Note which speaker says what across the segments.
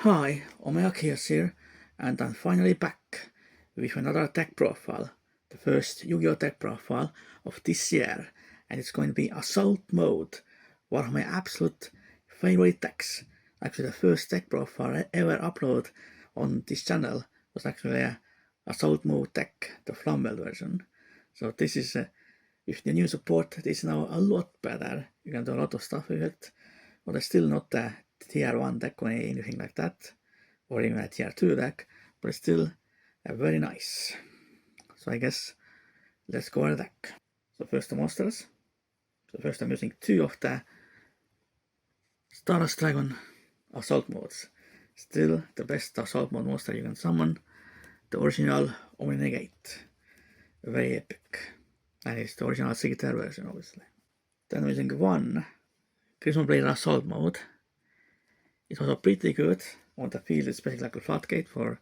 Speaker 1: Hi, Omega Chaos here, and I'm finally back with another deck profile, the first Yu-Gi-Oh! Deck profile of this year, and it's going to be Assault Mode, one of my absolute favorite decks. Actually, the first deck profile I ever uploaded on this channel was actually a Assault Mode deck, the Flammel version. So this is, with the new support, this is now a lot better. You can do a lot of stuff with it, but it's still not a tier 1 deck or anything like that, or even a tier 2 deck, but it's still very nice. So I guess let's go over the deck. So first the monsters. So first I'm using 2 of the Stardust Dragon Assault modes. Still the best Assault mode monster you can summon, the original Omni-Negate. Very epic. And it's the original Signature version, obviously. Then I'm using 1 Crimson Blade Assault mode. It was pretty good on the field, especially like a Floodgate for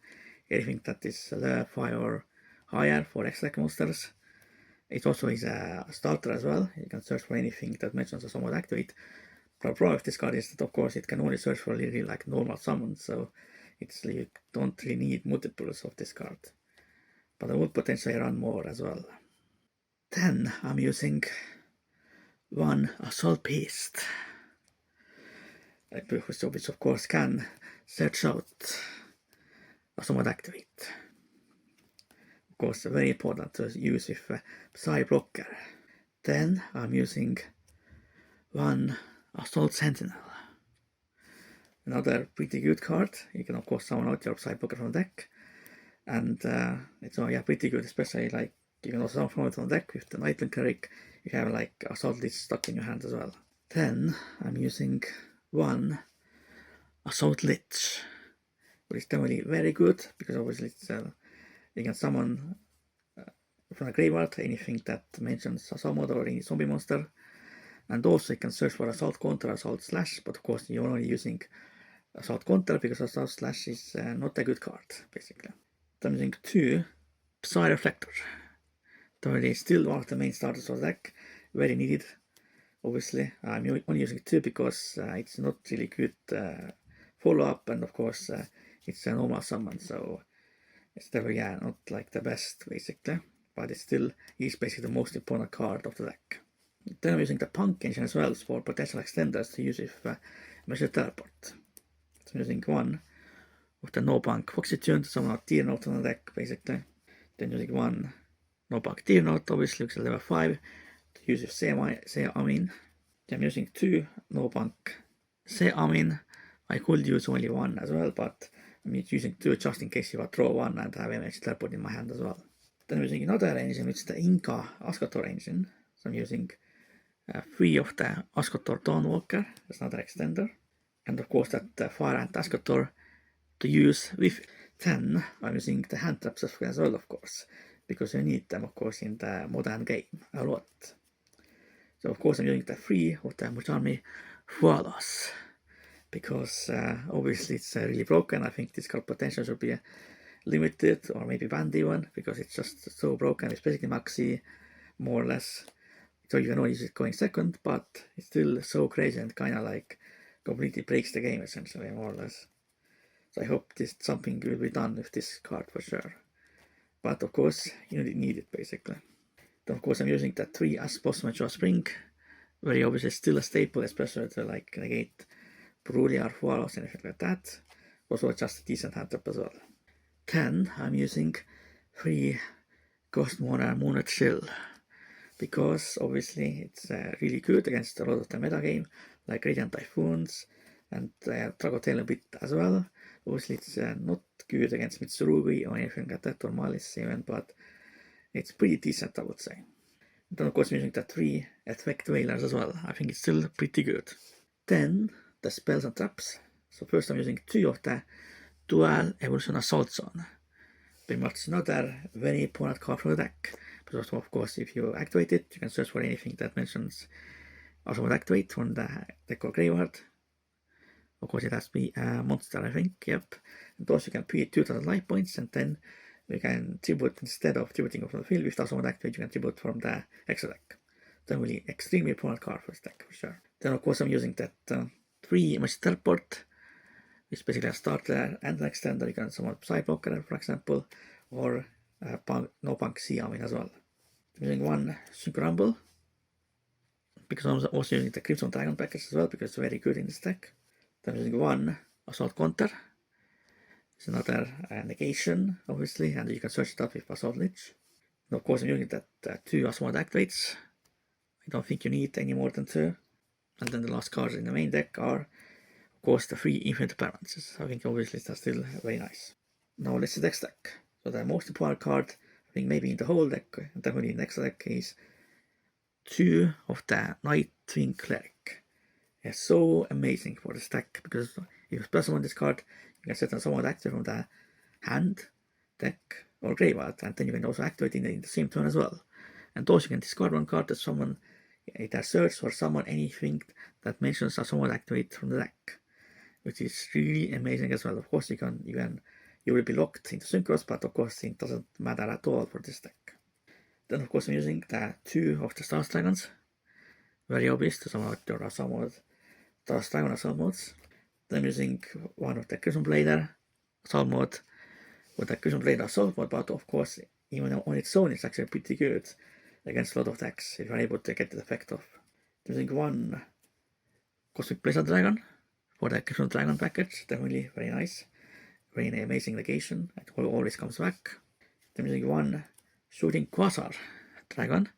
Speaker 1: anything that is level 5 or higher for X-Deck monsters. It also is a starter as well. You can search for anything that mentions a somewhat activate. But the problem with this card is that, of course, it can only search for really like normal summons, so you don't really need multiples of this card. But I would potentially run more as well. Then I'm using 1 Assault Beast, which of course can search out a somewhat activate. Of course, very important to use with Psy blocker. Then I'm using 1 Assault Sentinel. Another pretty good card. You can of course summon out your Psy blocker from the deck, and it's pretty good, especially like you can also summon it from the deck with the Nightwing Cleric. You have like Assault Lich stuck in your hand as well. Then I'm using 1 Assault Lich, which is definitely very good because obviously it's, you can summon from a graveyard anything that mentions Assault mode or any zombie monster, and also you can search for Assault Counter, Assault Slash, but of course you're only using Assault Counter because Assault Slash is not a good card, basically. Then I'm using 2 Psy Reflector. Definitely still one of the main starters of the deck, very needed. Obviously, I'm only using 2 because it's not really good follow-up, and of course it's a normal summon, so it's definitely not like the best basically, but it still is basically the most important card of the deck. Then I'm using the Punk Engine as well for potential extenders to use with Measure Teleport. So I'm using 1 of the No Punk Foxy Tune to summon a Tier Note on the deck basically. Then using 1 No Punk Tier Note, obviously, which is level 5, to use with Se Amin. Then I'm using 2 No Punk Se Amin. I could use only 1 as well, but I'm using 2 just in case you will draw 1 and have Image Teleport in my hand as well. Then I'm using another engine, which is the Inca Ascator engine. So I'm using 3 of the Ascator Dawnwalker, that's another extender. And of course that Fire Ant Ascator to use with 10. I'm using the hand traps as well, of course, because you need them, of course, in the modern game a lot. So of course I'm using the 3 of the Muchami Fualas, because obviously it's really broken. I think this card potential should be limited or maybe banned even, because it's just so broken. It's basically maxi, more or less. So you can only use it going second, but it's still so crazy and kind of like completely breaks the game essentially, more or less. So I hope something will be done with this card for sure. But of course you need it basically. Then of course I'm using the 3 as Boss Mature Spring. Very obviously still a staple, especially to like negate Brulia or Fualos and anything like that. Also just a decent hand trap as well. Then I'm using 3 Ghost Mourner Moonlit Chill, because obviously it's really good against a lot of the meta game, like Radiant Typhoons and Dragotail a bit as well. Obviously it's not good against Mitsurugi or anything like that, or Malice even, but it's pretty decent, I would say. Then of course I'm using the 3 Effect Wailers as well. I think it's still pretty good. Then the spells and traps. So first I'm using 2 of the Dual Evolution Assault Zone. Pretty much another very important card from the deck. But also, of course, if you activate it, you can search for anything that mentions also activate from the deck or graveyard. Of course, it has to be a monster, I think. Yep. And also you can pay 2000 life points, and then you can tribute instead of tributing from the field. If someone activate, you can tribute from the extra deck. Then really extremely important card for this deck for sure. Then of course I'm using that 3 Image Teleport, It's basically a starter and an extender. You can summon Psy Blocker, for example, or no punk C army as well. I'm using one Synchro Rumble, because I'm also using the Crimson Dragon package as well, because it's very good in this deck. Then I'm using one Assault Counter. It's another negation, obviously, and you can search it up with Assault Lich. And of course, I'm using that 2 Assault activates. I don't think you need any more than 2. And then the last cards in the main deck are, of course, the 3 Infinite Permanences. I think obviously that's still very nice. Now let's see the next deck. So the most important card, I think maybe in the whole deck, definitely in the next deck, is 2 of the Nightwing Cleric. It's so amazing for this deck, because if you spell summon this card, you can set on someone active from the hand, deck, or graveyard, and then you can also activate in the same turn as well. And also you can discard one card to summon either search or summon anything that mentions a summon activate from the deck, which is really amazing as well. Of course, you will be locked into synchros, but of course it doesn't matter at all for this deck. Then of course I'm using the 2 of the Star Dragons. Very obvious to summon your Assault mode, Star Dragon Assault modes. Then I'm using one of the Crimson Blader Assault mode with the Crimson Blader Assault mode, but of course even on its own it's actually pretty good against a lot of decks if you're able to get the effect of. Using one Cosmic Blizzard Dragon for the Crimson Dragon package, definitely very nice. Very amazing negation, it always comes back. Then using one Shooting Quasar Dragon.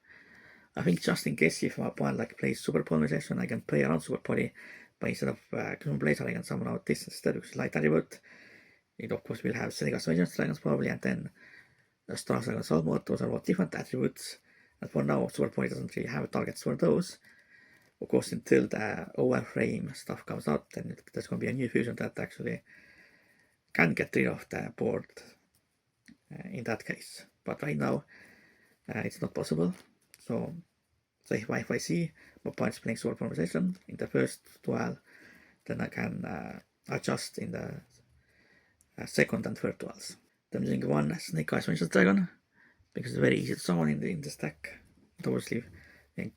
Speaker 1: I think just in case if my opponent like plays Super Polymerization, I can play around Super Poly, but instead of Crimson Blazer I can summon out this instead, which is light attribute. It of course will have Seneca Vengeance Dragons probably, and then the Star Dragon Assault mode. Those are all different attributes. And for now, Super Poly doesn't really have targets for those. Of course, until the overframe stuff comes out, then there's going to be a new fusion that actually can get rid of the board in that case. But right now, it's not possible. So if I see my opponent's playing Super Polymerization in the first duel, then I can adjust in the second and third duels. Then I'm using one Snake Eyes Vengeance Dragon, because it's very easy to summon in this deck. It obviously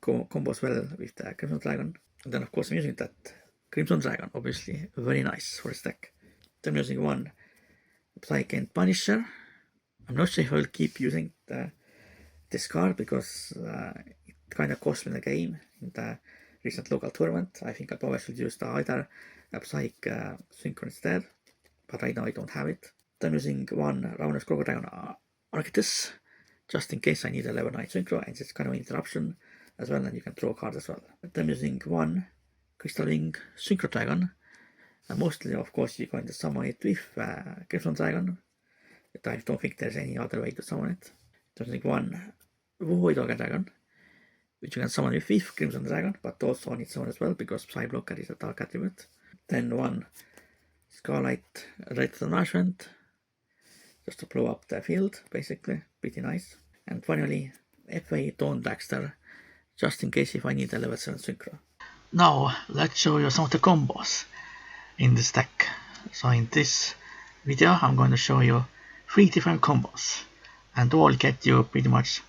Speaker 1: combos well with the Crimson Dragon. And then of course I'm using that Crimson Dragon, obviously very nice for this deck. Then I'm using one Psychic Punisher. I'm not sure if I will keep using this card, because it kind of cost me the game in the recent local tournament. I think I probably should use either a Psychic Synchro instead, but right now I don't have it. Then I'm using one Ravenous Crocodile Arctis, just in case I need a level 9 synchro, and it's kind of an interruption as well, and you can draw cards as well. Then I'm using one Crystal Wing Synchro Dragon, and mostly of course you're going to summon it with Crimson Dragon, but I don't think there's any other way to summon it. Then I'm using one Void Ogre Dragon, which you can summon with Crimson Dragon, but also on its own as well, because Psy Blocker is a dark attribute. Then one Scarlet Red Nourishment, just to blow up the field, basically, pretty nice. And finally, FA Dawn Daxter, just in case if I need a level 7 synchro. Now, let's show you some of the combos in this deck. So in this video, I'm going to show you 3 different combos, and all get you pretty much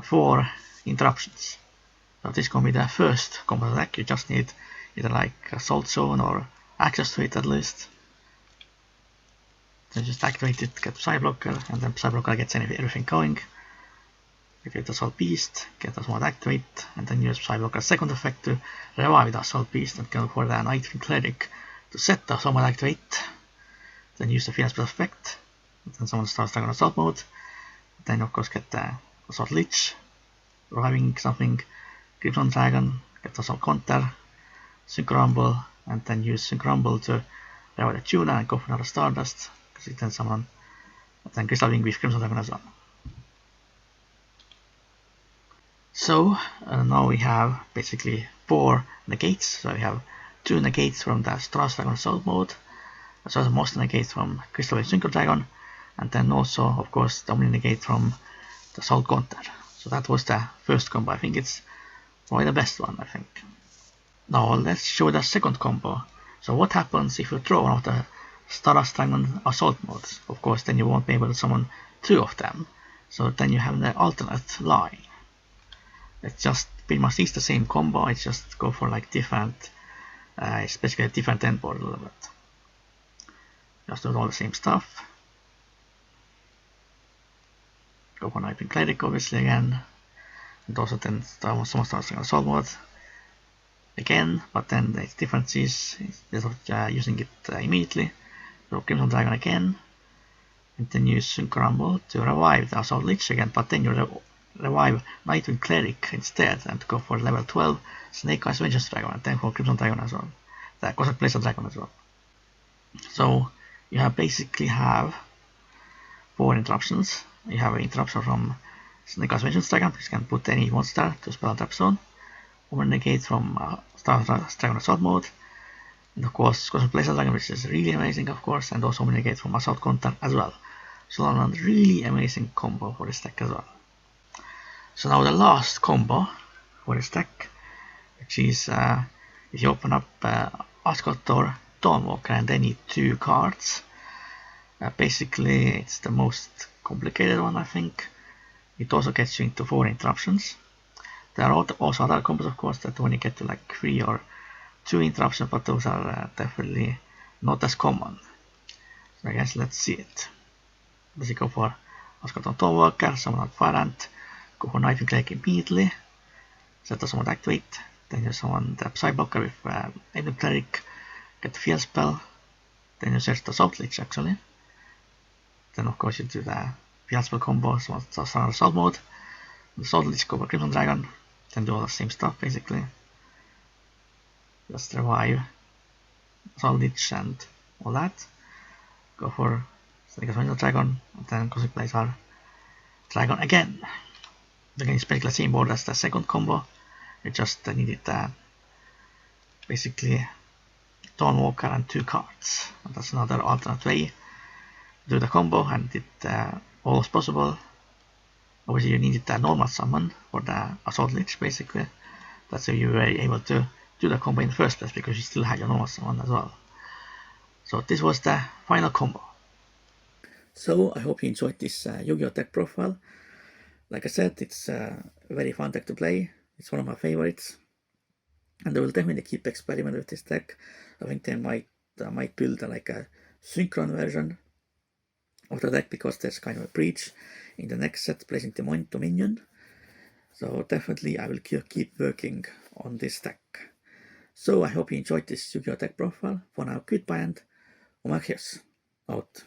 Speaker 1: 4 interruptions. So this is going to be the first combo of the deck. You just need either like Assault Zone or access to it at least. Then just activate it, get Psy Blocker, and then Psy Blocker gets everything going. Activate Assault Beast, get Assault Activate, and then use Psy Blocker's second effect to revive the Assault Beast and go for the Nightwing Cleric to set the Assault Activate. Then use the Fear Spell effect, and then someone starts Dragon Assault mode. Then of course get the Assault Lich, reviving something, Crimson Dragon, get Assault Counter, Synchro Rumble, and then use Synchro Rumble to revive the Tuna and go for another Stardust. It then summon, and then Crystal Wing with Crimson Dragon as well. So now we have basically 4 negates. So we have 2 negates from the Star Dragon Assault mode, as well as most negates from Crystal Wing Synchro Dragon, and then also of course the only negate from the Assault Counter. So that was the first combo. I think it's probably the best one, I think. Now let's show the second combo. So what happens if you throw one of the Star Dragon Assault modes? Of course, then you won't be able to summon 2 of them. So then you have the alternate line. It's just pretty much the same combo. It's just go for like different, especially a different end board a little bit. just do all the same stuff. Go for Nightwing Cleric obviously again, and also then someone starts on assault mode again, but then the difference is instead of using it immediately, so Crimson Dragon again, and then use Synchro to revive the Assault Lich again, but then you revive Nightwing Cleric instead, and go for level 12 Snake Eyes Vengeance Dragon, and then for Crimson Dragon as well, the Cosmic Blazer Dragon as well. So you basically have 4 interruptions. You have an interruption from Snake Eyes Vengeance Dragon, which can put any monster to spell trap zone, or negate from Star Dragon Assault mode, and of course Cosmic Blazer Dragon, which is really amazing of course, and also negate from Assault Counter as well. So a really amazing combo for this deck as well. So now the last combo for this deck, which is if you open up Ascot or Dawnwalker and they need 2 cards. Basically it's the most complicated one, I think. It also gets you into 4 interruptions. There are also other combos of course that when you get to like 3 or 2 interruptions, but those are definitely not as common. So I guess let's see it. Let's go for Ascot or Dawnwalker, summon out Fire Ant, go for Nightwing Cleric immediately, set the summon activate, then you summon the Psy Blocker with Nightwing Cleric, get the field spell, then you search the Assault Lich actually, then of course you do the field spell combo, so it's Assault mode, the Assault Lich go for Crimson Dragon, then do all the same stuff basically, just revive Assault Lich and all that, go for Snake Eyes Vengeance Dragon, and then Cosmic Blazer Dragon again. Again, it's basically the same board as the second combo. You just needed basically Dawnwalker and 2 cards. And that's another alternate way to do the combo, and it all was possible. Obviously, you needed the normal summon for the Assault Lich basically. That's how you were able to do the combo in the first place, because you still had your normal summon as well. So this was the final combo. So I hope you enjoyed this Yu-Gi-Oh deck profile. Like I said, it's a very fun deck to play. It's one of my favorites, and I will definitely keep experimenting with this deck. I think they might build like a synchron version of the deck, because there's kind of a breach in the next set placing the Dominion. So definitely I will keep working on this deck. So I hope you enjoyed this Yu-Gi-Oh deck profile. For now, goodbye and Omachios out.